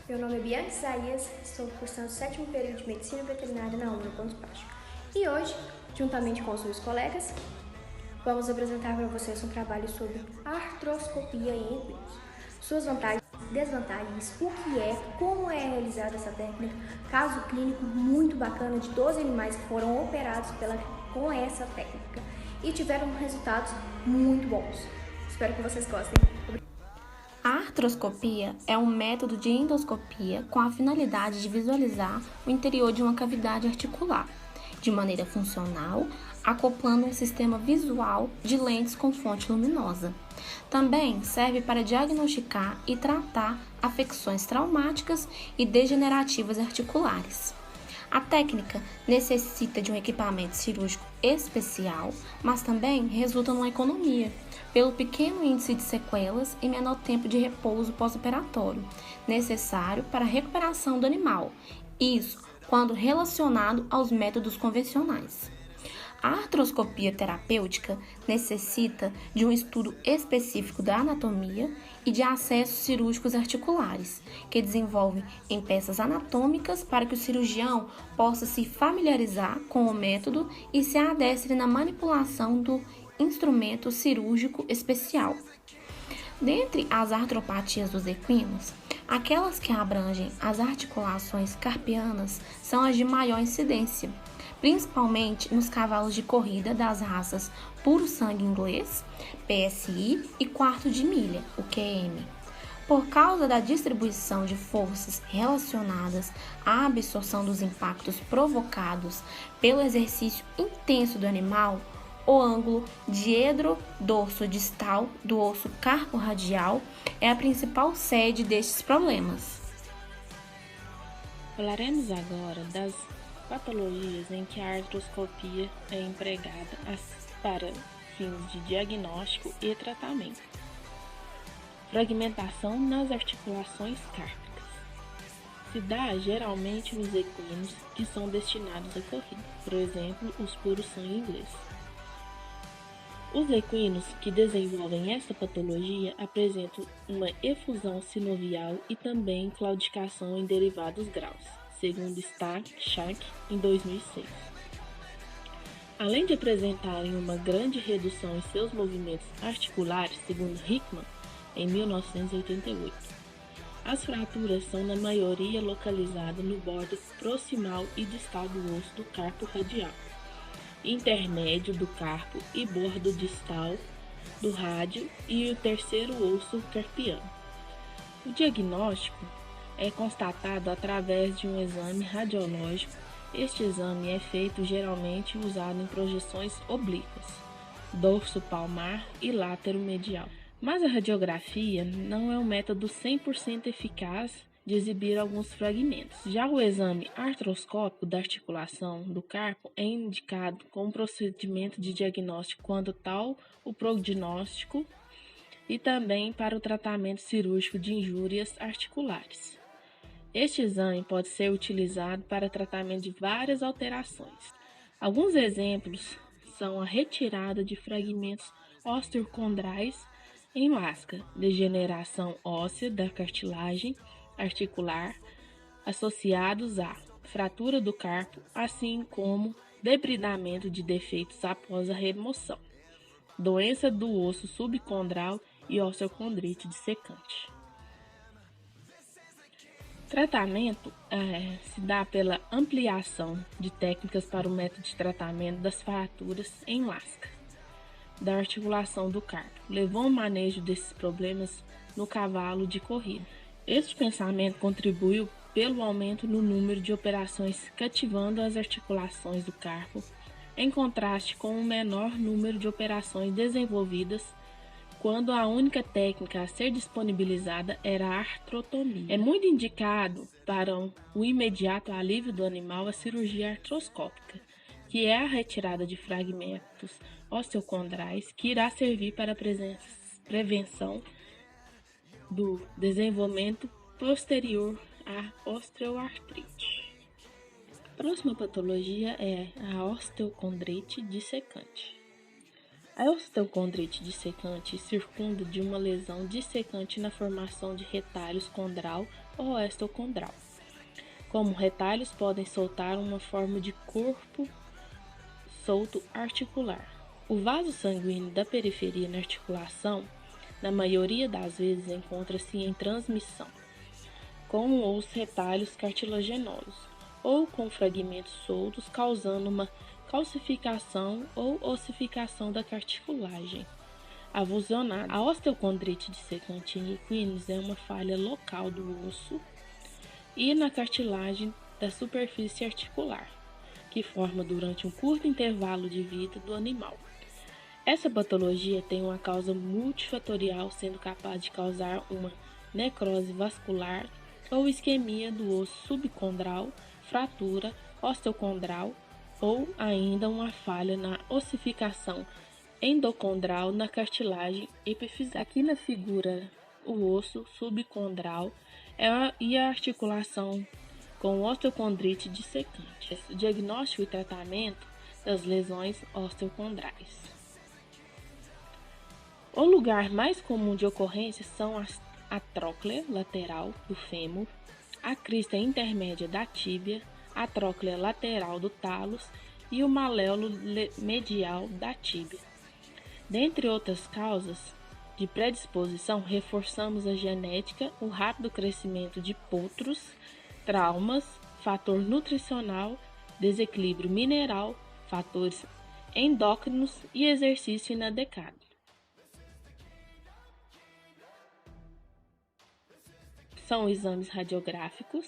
Meu nome é Bianca Isaías, estou cursando o 7º período de Medicina Veterinária na UNA Ponto Baixo. E hoje, juntamente com os meus colegas, vamos apresentar para vocês um trabalho sobre artroscopia em equinos. Suas vantagens, desvantagens, o que é, como é realizada essa técnica, caso clínico muito bacana de 12 animais que foram operados com essa técnica e tiveram resultados muito bons. Espero que vocês gostem. A artroscopia é um método de endoscopia com a finalidade de visualizar o interior de uma cavidade articular, de maneira funcional, acoplando um sistema visual de lentes com fonte luminosa. Também serve para diagnosticar e tratar afecções traumáticas e degenerativas articulares. A técnica necessita de um equipamento cirúrgico especial, mas também resulta numa economia, pelo pequeno índice de sequelas e menor tempo de repouso pós-operatório, necessário para a recuperação do animal, isso quando relacionado aos métodos convencionais. A artroscopia terapêutica necessita de um estudo específico da anatomia e de acessos cirúrgicos articulares, que desenvolvem em peças anatômicas para que o cirurgião possa se familiarizar com o método e se adestre na manipulação do instrumento cirúrgico especial. Dentre as artropatias dos equinos, aquelas que abrangem as articulações carpianas são as de maior incidência, principalmente nos cavalos de corrida das raças puro sangue inglês, PSI, e quarto de milha, o QM. Por causa da distribuição de forças relacionadas à absorção dos impactos provocados pelo exercício intenso do animal, o ângulo diedro-dorso-distal do osso carpo-radial é a principal sede destes problemas. Falaremos agora das patologias em que a artroscopia é empregada para fins de diagnóstico e tratamento. Fragmentação nas articulações cárpicas. Se dá geralmente nos equinos que são destinados à corrida, por exemplo, os puros sangue inglês. Os equinos que desenvolvem esta patologia apresentam uma efusão sinovial e também claudicação em derivados graus, segundo Stark em 2006. Além de apresentarem uma grande redução em seus movimentos articulares, segundo Hickman, em 1988, as fraturas são na maioria localizadas no bordo proximal e distal do osso do carpo radial, intermédio do carpo e bordo distal do rádio e o terceiro osso carpiano. O diagnóstico é constatado através de um exame radiológico. Este exame é feito geralmente usado em projeções oblíquas, dorso palmar e látero medial. Mas a radiografia não é um método 100% eficaz de exibir alguns fragmentos. Já o exame artroscópico da articulação do carpo é indicado como procedimento de diagnóstico quando tal o prognóstico e também para o tratamento cirúrgico de injúrias articulares. Este exame pode ser utilizado para tratamento de várias alterações. Alguns exemplos são a retirada de fragmentos osteocondrais em lasca, degeneração óssea da cartilagem articular associados à fratura do carpo, assim como debridamento de defeitos após a remoção, doença do osso subcondral e osteocondrite dissecante. Tratamento se dá pela ampliação de técnicas para o método de tratamento das fraturas em lasca da articulação do carpo, levou ao manejo desses problemas no cavalo de corrida. Este pensamento contribuiu pelo aumento no número de operações cativando as articulações do carpo, em contraste com o menor número de operações desenvolvidas quando a única técnica a ser disponibilizada era a artrotomia. É muito indicado para o imediato alívio do animal a cirurgia artroscópica, que é a retirada de fragmentos osteocondrais que irá servir para a prevenção do desenvolvimento posterior à osteoartrite. A próxima patologia é a osteocondrite dissecante. A osteocondrite dissecante circunda de uma lesão dissecante na formação de retalhos condral ou osteocondral. Como retalhos podem soltar uma forma de corpo solto articular. O vaso sanguíneo da periferia na articulação, na maioria das vezes, encontra-se em transmissão com os retalhos cartilaginosos ou com fragmentos soltos, causando uma calcificação ou ossificação da cartilagem avulsionada. A osteocondrite dissecante em equinos é uma falha local do osso e na cartilagem da superfície articular, que forma durante um curto intervalo de vida do animal. Essa patologia tem uma causa multifatorial, sendo capaz de causar uma necrose vascular ou isquemia do osso subcondral, fratura osteocondral ou ainda uma falha na ossificação endocondral na cartilagem epifisial. Aqui na figura, o osso subcondral e a articulação com osteocondrite dissecante. O diagnóstico e tratamento das lesões osteocondrais. O lugar mais comum de ocorrência são a tróclea lateral do fêmur, a crista intermédia da tíbia, a tróclea lateral do talos e o maléolo medial da tíbia. Dentre outras causas de predisposição, reforçamos a genética, o rápido crescimento de potros, traumas, fator nutricional, desequilíbrio mineral, fatores endócrinos e exercício inadequado. São exames radiográficos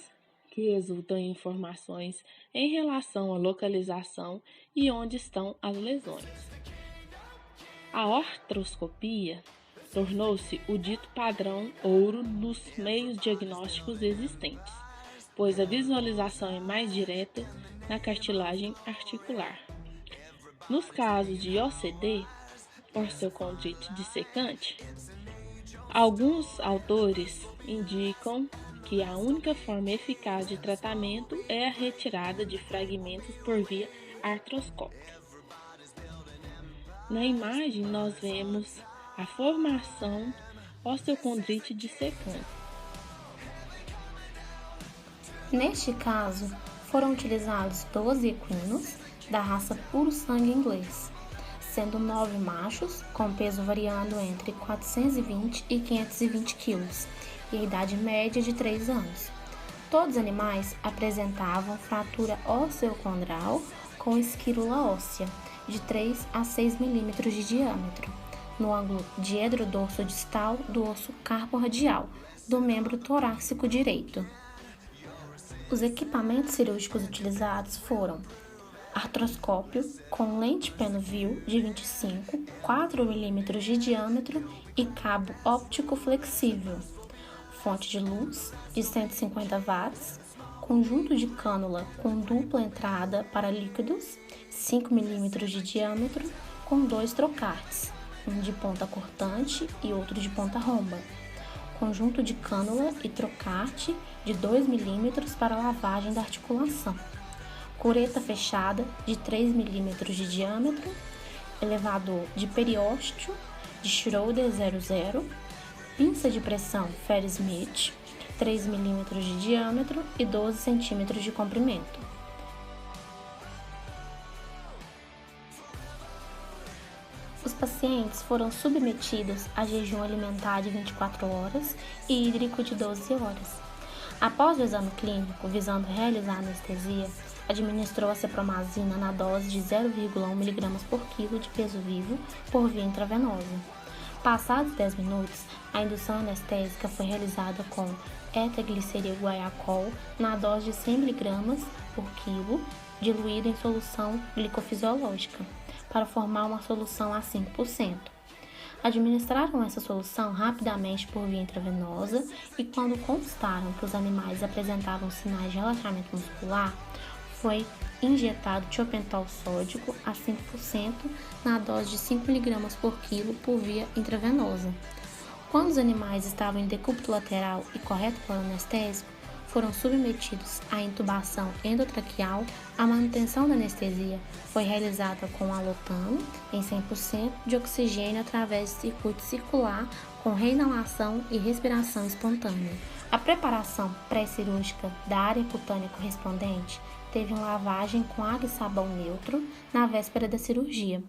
que resultam em informações em relação à localização e onde estão as lesões. A artroscopia tornou-se o dito padrão ouro dos meios diagnósticos existentes, pois a visualização é mais direta na cartilagem articular. Nos casos de OCD, osteocondrite dissecante, alguns autores indicam que a única forma eficaz de tratamento é a retirada de fragmentos por via artroscópica. Na imagem, nós vemos a formação osteocondrite dissecante. Neste caso, foram utilizados 12 equinos da raça puro sangue inglês, sendo 9 machos, com peso variando entre 420 e 520 kg, e a idade média de 3 anos. Todos os animais apresentavam fratura osteocondral com esquírula óssea, de 3 a 6 mm de diâmetro, no ângulo diedro-dorso-distal do osso carpo-radial, do membro torácico direito. Os equipamentos cirúrgicos utilizados foram artroscópio com lente Penville de 25, 4 mm de diâmetro e cabo óptico flexível, fonte de luz de 150 watts, conjunto de cânula com dupla entrada para líquidos, 5 mm de diâmetro, com 2 trocartes, um de ponta cortante e outro de ponta romba, conjunto de cânula e trocarte de 2 mm para lavagem da articulação, cureta fechada de 3 mm de diâmetro, elevador de periósteo de Schroeder 00, pinça de pressão Ferri-Smith, 3 mm de diâmetro e 12 cm de comprimento. Os pacientes foram submetidos a jejum alimentar de 24 horas e hídrico de 12 horas. Após o exame clínico, visando realizar anestesia, administrou a cepromazina na dose de 0,1 mg por quilo de peso vivo por via intravenosa. Passados 10 minutos, a indução anestésica foi realizada com etagliceril guaiacol na dose de 100 mg por quilo, diluída em solução glicofisiológica, para formar uma solução a 5%. Administraram essa solução rapidamente por via intravenosa e, quando constaram que os animais apresentavam sinais de relaxamento muscular, foi injetado tiopentol sódico a 5% na dose de 5 mg por quilo por via intravenosa. Quando os animais estavam em decúbito lateral e correto para o anestésico, foram submetidos à intubação endotraqueal. A manutenção da anestesia foi realizada com alotano em 100% de oxigênio através de circuito circular com reinalação e respiração espontânea. A preparação pré-cirúrgica da área cutânea correspondente teve uma lavagem com água e sabão neutro na véspera da cirurgia.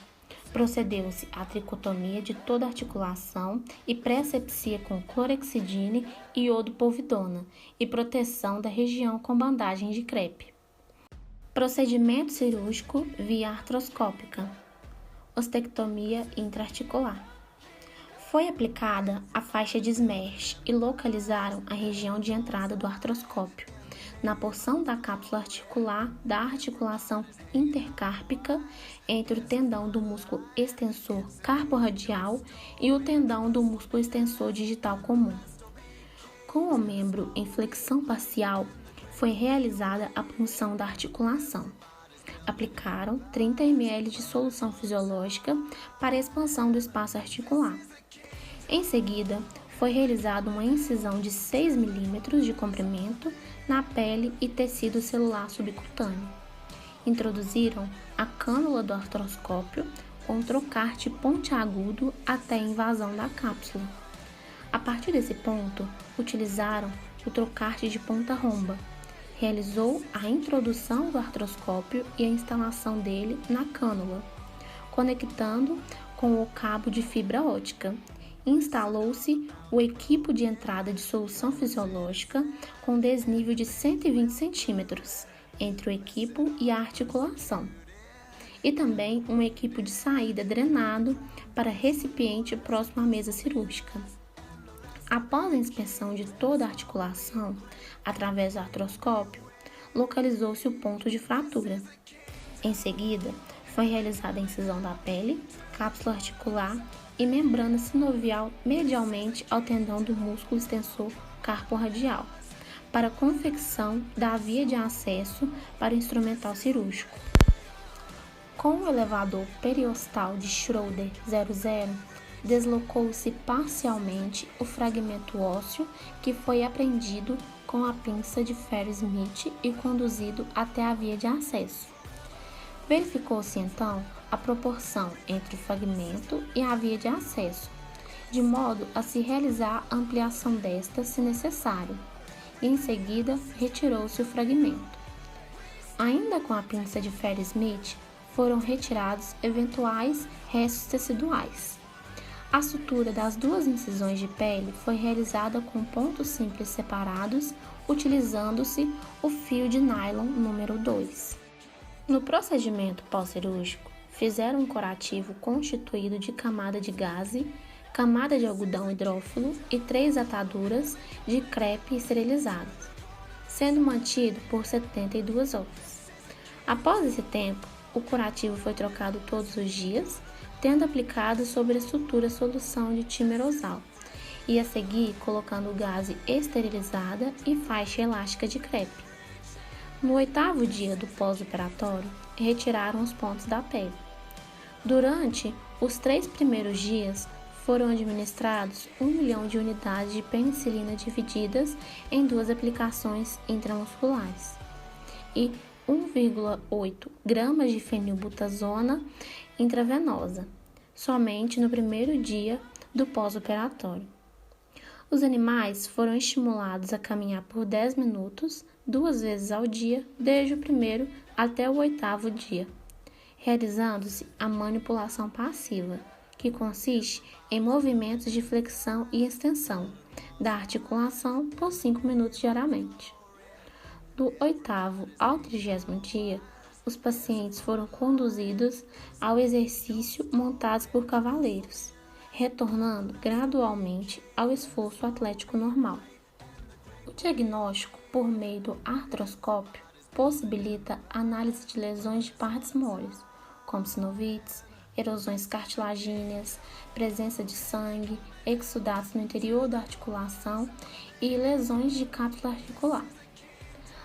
Procedeu-se à tricotomia de toda a articulação e pré-asepsia com clorexidine e iodopovidona e proteção da região com bandagem de crepe. Procedimento cirúrgico via artroscópica. Ostectomia intraarticular. Foi aplicada a faixa de Smersh e localizaram a região de entrada do artroscópio, na porção da cápsula articular da articulação intercárpica entre o tendão do músculo extensor carporradial e o tendão do músculo extensor digital comum. Com o membro em flexão parcial, foi realizada a punção da articulação. Aplicaram 30 ml de solução fisiológica para a expansão do espaço articular. Em seguida, foi realizada uma incisão de 6 mm de comprimento na pele e tecido celular subcutâneo. Introduziram a cânula do artroscópio com trocarte pontiagudo até a invasão da cápsula. A partir desse ponto, utilizaram o trocarte de ponta romba. Realizou a introdução do artroscópio e a instalação dele na cânula, conectando com o cabo de fibra óptica. Instalou-se o equipo de entrada de solução fisiológica com desnível de 120 cm entre o equipo e a articulação, e também um equipo de saída drenado para recipiente próximo à mesa cirúrgica. Após a inspeção de toda a articulação, através do artroscópio, localizou-se o ponto de fratura. Em seguida, foi realizada a incisão da pele, cápsula articular e membrana sinovial medialmente ao tendão do músculo extensor carporradial, para confecção da via de acesso para o instrumental cirúrgico. Com o elevador periostal de Schroeder 00, deslocou-se parcialmente o fragmento ósseo que foi apreendido com a pinça de Ferro-Smith e conduzido até a via de acesso. Verificou-se então a proporção entre o fragmento e a via de acesso, de modo a se realizar a ampliação desta se necessário, e em seguida retirou-se o fragmento. Ainda com a pinça de Ferro-Smith, foram retirados eventuais restos teciduais. A sutura das duas incisões de pele foi realizada com pontos simples separados, utilizando-se o fio de nylon número 2. No procedimento pós-cirúrgico, fizeram um curativo constituído de camada de gaze, camada de algodão hidrófilo e 3 ataduras de crepe esterilizadas, sendo mantido por 72 horas. Após esse tempo, o curativo foi trocado todos os dias, tendo aplicado sobre a sutura solução de timerosal, e a seguir colocando gaze esterilizada e faixa elástica de crepe. No 8º dia do pós-operatório, retiraram os pontos da pele. Durante os 3 primeiros dias, foram administrados 1 milhão de unidades de penicilina divididas em 2 aplicações intramusculares e 1,8 gramas de fenilbutazona intravenosa, somente no primeiro dia do pós-operatório. Os animais foram estimulados a caminhar por 10 minutos, 2 vezes ao dia, desde o 1º até o 8º dia, realizando-se a manipulação passiva, que consiste em movimentos de flexão e extensão da articulação por 5 minutos diariamente. Do 8º ao 30º dia, os pacientes foram conduzidos ao exercício montados por cavaleiros, retornando gradualmente ao esforço atlético normal. O diagnóstico por meio do artroscópio possibilita a análise de lesões de partes moles, como sinovites, erosões cartilagíneas, presença de sangue, exudatos no interior da articulação e lesões de cápsula articular.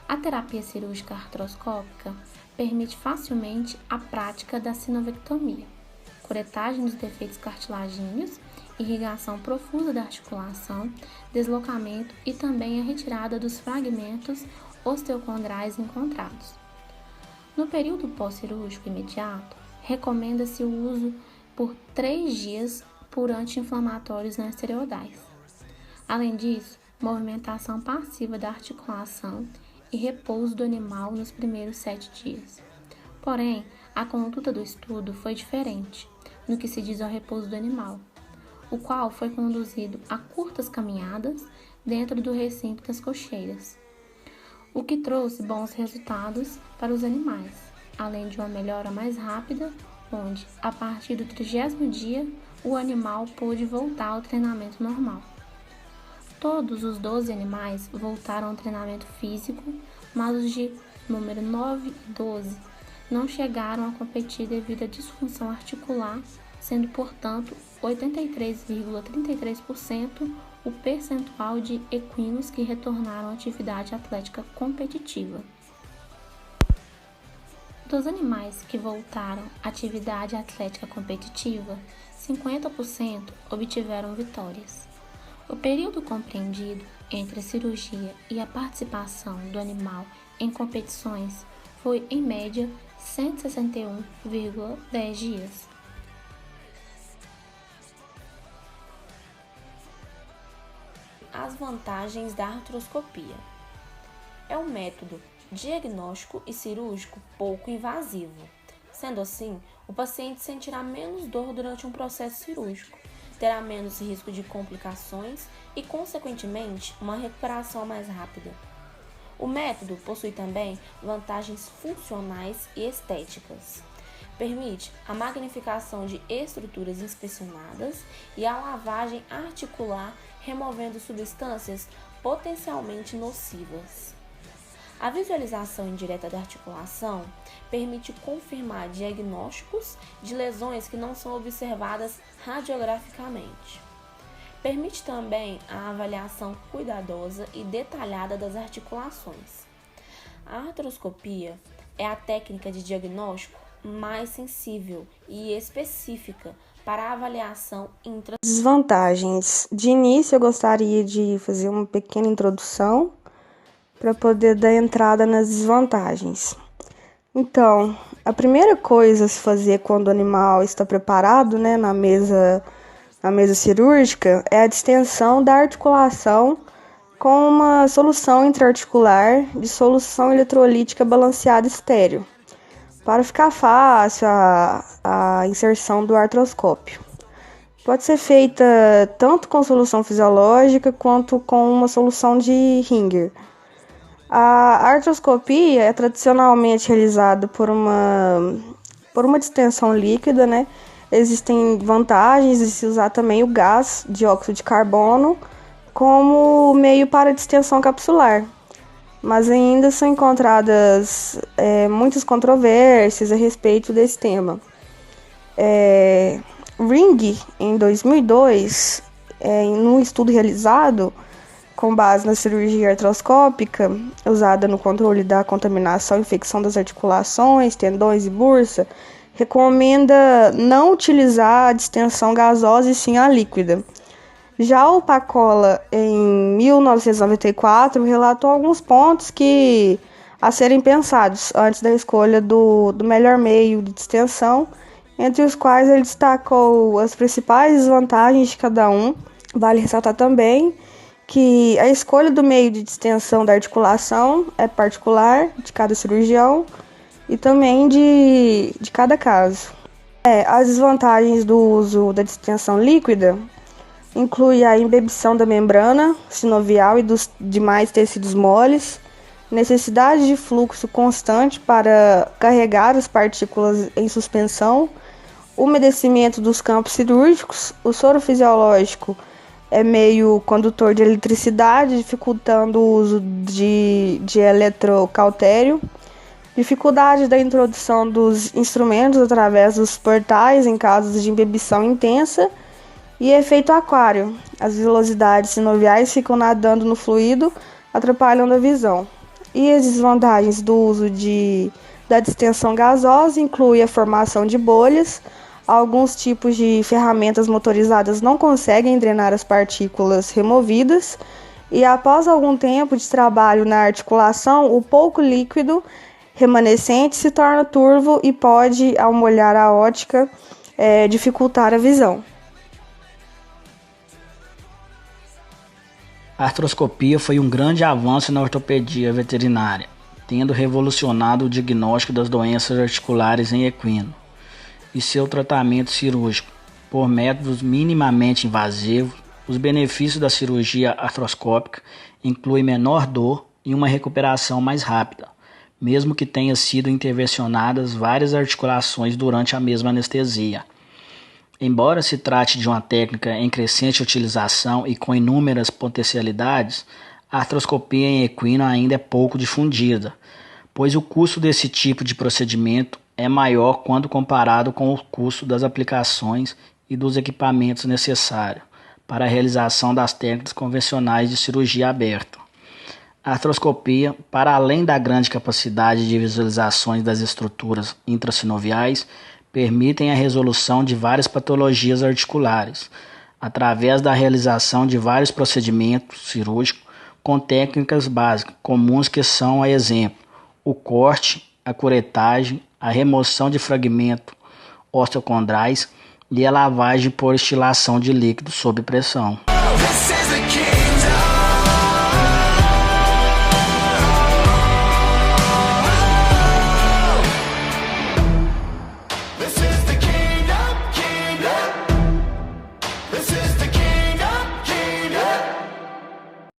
A terapia cirúrgica artroscópica permite facilmente a prática da sinovectomia, curetagem dos defeitos cartilagíneos irrigação profusa da articulação, deslocamento e também a retirada dos fragmentos osteocondrais encontrados. No período pós-cirúrgico imediato, recomenda-se o uso por 3 dias por anti-inflamatórios não esteroidais. Além disso, movimentação passiva da articulação e repouso do animal nos primeiros 7 dias. Porém, a conduta do estudo foi diferente no que se diz ao repouso do animal, o qual foi conduzido a curtas caminhadas dentro do recinto das cocheiras, o que trouxe bons resultados para os animais, além de uma melhora mais rápida, onde, a partir do 30º dia, o animal pôde voltar ao treinamento normal. Todos os 12 animais voltaram ao treinamento físico, mas os de número 9 e 12 não chegaram a competir devido à disfunção articular, sendo, portanto, 83,33% o percentual de equinos que retornaram à atividade atlética competitiva. Dos animais que voltaram à atividade atlética competitiva, 50% obtiveram vitórias. O período compreendido entre a cirurgia e a participação do animal em competições foi, em média, 161,10 dias. As vantagens da artroscopia. É um método diagnóstico e cirúrgico pouco invasivo. Sendo assim, o paciente sentirá menos dor durante um processo cirúrgico, terá menos risco de complicações e, consequentemente, uma recuperação mais rápida. O método possui também vantagens funcionais e estéticas. Permite a magnificação de estruturas inspecionadas e a lavagem articular, removendo substâncias potencialmente nocivas. A visualização indireta da articulação permite confirmar diagnósticos de lesões que não são observadas radiograficamente. Permite também a avaliação cuidadosa e detalhada das articulações. A artroscopia é a técnica de diagnóstico mais sensível e específica para a avaliação Desvantagens. De início, eu gostaria de fazer uma pequena introdução para poder dar entrada nas desvantagens. Então, a primeira coisa a se fazer quando o animal está preparado, na mesa cirúrgica, é a distensão da articulação com uma solução intraarticular de solução eletrolítica balanceada estéril, para ficar fácil a inserção do artroscópio. Pode ser feita tanto com solução fisiológica quanto com uma solução de Ringer. A artroscopia é tradicionalmente realizada por uma distensão líquida, Existem vantagens de se usar também o gás, dióxido de carbono, como meio para distensão capsular. Mas ainda são encontradas muitas controvérsias a respeito desse tema. Ring, em 2002, num estudo realizado com base na cirurgia artroscópica, usada no controle da contaminação e infecção das articulações, tendões e bursa, recomenda não utilizar a distensão gasosa e sim a líquida. Já o Pacola, em 1994, relatou alguns pontos a serem pensados antes da escolha do melhor meio de distensão, entre os quais ele destacou as principais desvantagens de cada um. Vale ressaltar também que a escolha do meio de distensão da articulação é particular de cada cirurgião e também de cada caso. As desvantagens do uso da distensão líquida inclui a embebição da membrana sinovial e dos demais tecidos moles, necessidade de fluxo constante para carregar as partículas em suspensão, umedecimento dos campos cirúrgicos, o soro fisiológico é meio condutor de eletricidade, dificultando o uso de eletrocautério, dificuldade da introdução dos instrumentos através dos portais em casos de embebição intensa e efeito aquário. As vilosidades sinoviais ficam nadando no fluido, atrapalhando a visão. E as desvantagens do uso da distensão gasosa incluem a formação de bolhas, Alguns tipos de ferramentas motorizadas não conseguem drenar as partículas removidas e após algum tempo de trabalho na articulação, o pouco líquido remanescente se torna turvo e pode, ao molhar a óptica, dificultar a visão. A artroscopia foi um grande avanço na ortopedia veterinária, tendo revolucionado o diagnóstico das doenças articulares em equino e seu tratamento cirúrgico por métodos minimamente invasivos. Os benefícios da cirurgia artroscópica incluem menor dor e uma recuperação mais rápida, mesmo que tenham sido intervencionadas várias articulações durante a mesma anestesia. Embora se trate de uma técnica em crescente utilização e com inúmeras potencialidades, a artroscopia em equino ainda é pouco difundida, pois o custo desse tipo de procedimento é maior quando comparado com o custo das aplicações e dos equipamentos necessários para a realização das técnicas convencionais de cirurgia aberta. A artroscopia, para além da grande capacidade de visualizações das estruturas intrasinoviais, permitem a resolução de várias patologias articulares, através da realização de vários procedimentos cirúrgicos com técnicas básicas comuns que são, a exemplo, o corte, a curetagem, a remoção de fragmentos osteocondrais e a lavagem por estilação de líquido sob pressão.